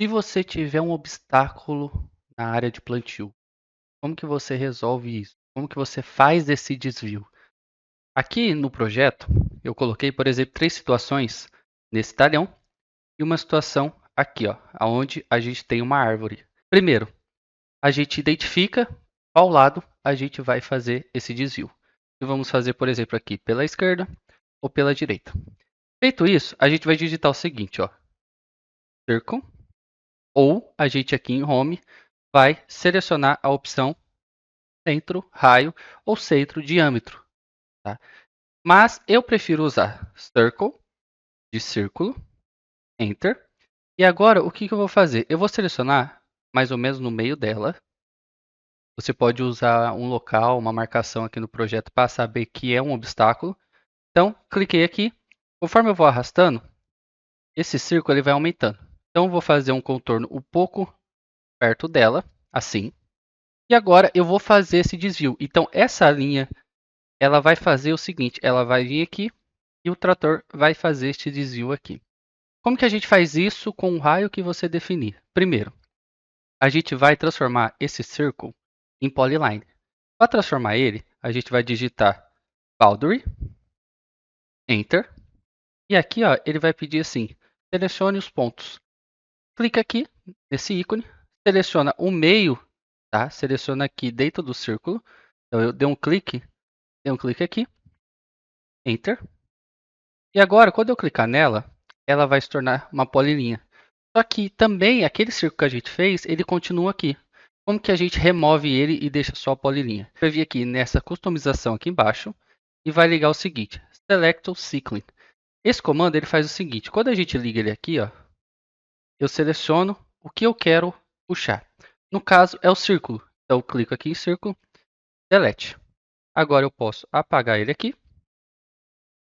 Se você tiver um obstáculo na área de plantio, como que você resolve isso? Como que você faz esse desvio? Aqui no projeto, eu coloquei, por exemplo, 3 situações nesse talhão e uma situação aqui, ó, onde a gente tem uma árvore. Primeiro, a gente identifica qual lado a gente vai fazer esse desvio. E vamos fazer, por exemplo, aqui pela esquerda ou pela direita. Feito isso, a gente vai digitar o seguinte, ó, circle, ou a gente aqui em Home vai selecionar a opção centro, raio ou centro, diâmetro. Tá? Mas eu prefiro usar circle, de círculo, enter. E agora o que eu vou fazer? Eu vou selecionar mais ou menos no meio dela. Você pode usar um local, uma marcação aqui no projeto para saber que é um obstáculo. Então, cliquei aqui. Conforme eu vou arrastando, esse círculo ele vai aumentando. Então, eu vou fazer um contorno um pouco perto dela, assim. E agora eu vou fazer esse desvio. Então, essa linha ela vai fazer o seguinte, ela vai vir aqui e o trator vai fazer este desvio aqui. Como que a gente faz isso com o raio que você definir? Primeiro, a gente vai transformar esse círculo em polyline. Para transformar ele, a gente vai digitar boundary, enter, e aqui ó, ele vai pedir assim, selecione os pontos. Clica aqui nesse ícone, seleciona o meio, tá? Seleciona aqui dentro do círculo. Então eu dei um clique aqui, enter. E agora, quando eu clicar nela, ela vai se tornar uma polilinha. Só que também aquele círculo que a gente fez, ele continua aqui. Como que a gente remove ele e deixa só a polilinha? Vai vir aqui nessa customização aqui embaixo e vai ligar o seguinte, Select Cycling. Esse comando ele faz o seguinte, quando a gente liga ele aqui, ó, eu seleciono o que eu quero puxar. No caso é o círculo, então eu clico aqui em círculo, Delete. Agora eu posso apagar ele aqui.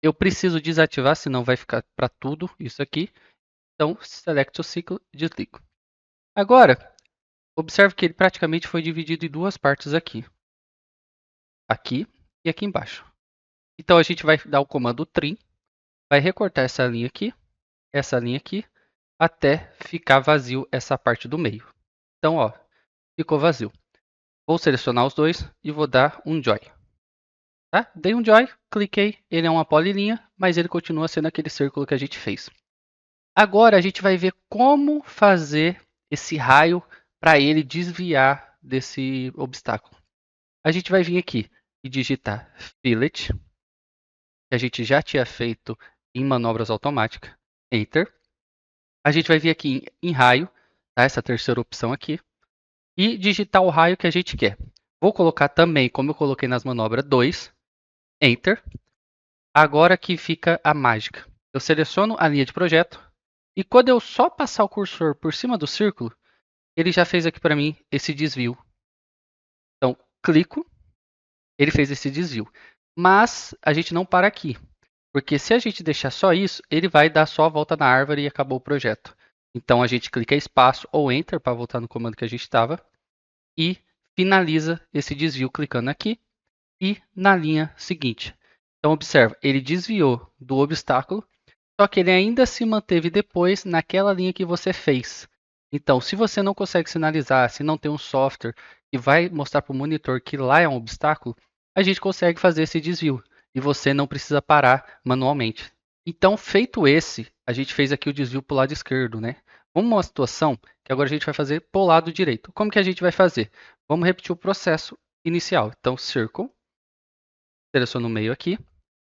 Eu preciso desativar, senão vai ficar para tudo isso aqui. Então, select o ciclo e desligo. Agora, observe que ele praticamente foi dividido em duas partes aqui. Aqui e aqui embaixo. Então, a gente vai dar o comando trim, vai recortar essa linha aqui, até ficar vazio essa parte do meio. Então, ó, ficou vazio. Vou selecionar os dois e vou dar um join. Tá? Dei um join, cliquei, ele é uma polilinha, mas ele continua sendo aquele círculo que a gente fez. Agora a gente vai ver como fazer esse raio para ele desviar desse obstáculo. A gente vai vir aqui e digitar fillet, que a gente já tinha feito em manobras automáticas, enter. A gente vai vir aqui em raio, tá? Essa terceira opção aqui, e digitar o raio que a gente quer. Vou colocar também, como eu coloquei nas manobras 2, enter. Agora que fica a mágica. Eu seleciono a linha de projeto e quando eu só passar o cursor por cima do círculo, ele já fez aqui para mim esse desvio. Então, clico, ele fez esse desvio. Mas a gente não para aqui, porque se a gente deixar só isso, ele vai dar só a volta na árvore e acabou o projeto. Então, a gente clica espaço ou enter para voltar no comando que a gente estava e finaliza esse desvio clicando aqui e na linha seguinte. Então, observa, ele desviou do obstáculo, só que ele ainda se manteve depois naquela linha que você fez. Então, se você não consegue sinalizar, se não tem um software que vai mostrar para o monitor que lá é um obstáculo, a gente consegue fazer esse desvio e você não precisa parar manualmente. Então, feito esse, a gente fez aqui o desvio para o lado esquerdo, né? Vamos uma situação que agora a gente vai fazer para o lado direito. Como que a gente vai fazer? Vamos repetir o processo inicial. Então, circle, seleciono o meio aqui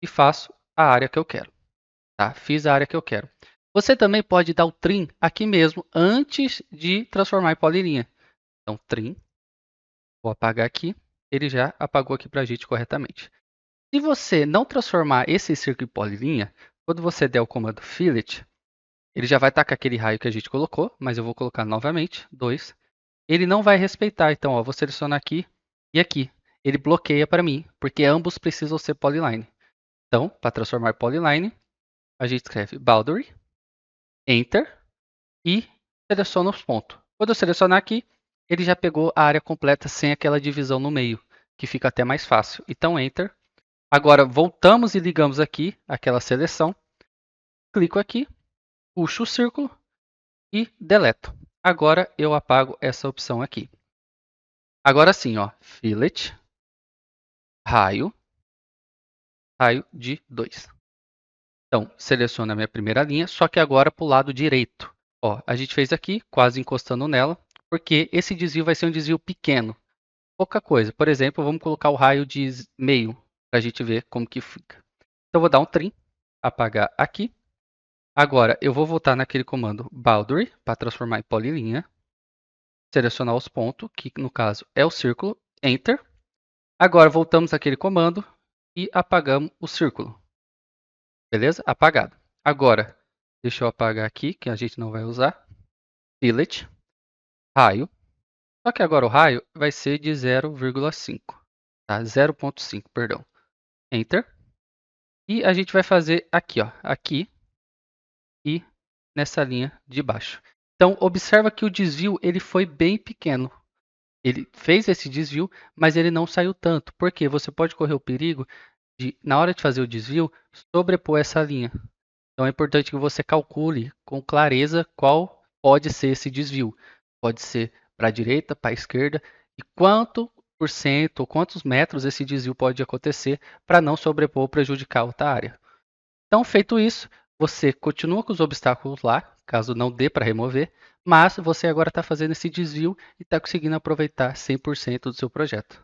e faço a área que eu quero. Tá? Fiz a área que eu quero. Você também pode dar o trim aqui mesmo, antes de transformar em polilinha. Então, trim, vou apagar aqui, ele já apagou aqui para a gente corretamente. Se você não transformar esse círculo em polilinha, quando você der o comando fillet, ele já vai estar com aquele raio que a gente colocou, mas eu vou colocar novamente, 2. Ele não vai respeitar, então ó, vou selecionar aqui e aqui. Ele bloqueia para mim, porque ambos precisam ser polyline. Então, para transformar polyline, a gente escreve boundary, enter, e seleciona os pontos. Quando eu selecionar aqui, ele já pegou a área completa sem aquela divisão no meio, que fica até mais fácil. Então, Enter. Agora, voltamos e ligamos aqui aquela seleção. Clico aqui, puxo o círculo e deleto. Agora eu apago essa opção aqui. Agora sim, ó, fillet, raio, raio de 2. Então, seleciono a minha primeira linha, só que agora para o lado direito. Ó, a gente fez aqui, quase encostando nela, porque esse desvio vai ser um desvio pequeno. Pouca coisa. Por exemplo, vamos colocar o raio de meio, para a gente ver como que fica. Então, eu vou dar um trim, apagar aqui. Agora, eu vou voltar naquele comando boundary, para transformar em polilinha. Selecionar os pontos, que no caso é o círculo, Enter. Agora, voltamos àquele comando e apagamos o círculo. Beleza? Apagado. Agora, deixa eu apagar aqui, que a gente não vai usar. Fillet, raio. Só que agora o raio vai ser de 0,5. Tá? 0,5, perdão. Enter. E a gente vai fazer aqui, ó. Aqui e nessa linha de baixo. Então, observa que o desvio ele foi bem pequeno. Ele fez esse desvio, mas ele não saiu tanto. Porque você pode correr o perigo de, na hora de fazer o desvio, sobrepor essa linha. Então é importante que você calcule com clareza qual pode ser esse desvio. Pode ser para a direita, para a esquerda, e quanto por cento ou quantos metros esse desvio pode acontecer para não sobrepor ou prejudicar outra área. Então, feito isso, você continua com os obstáculos lá, caso não dê para remover, mas você agora está fazendo esse desvio e está conseguindo aproveitar 100% do seu projeto.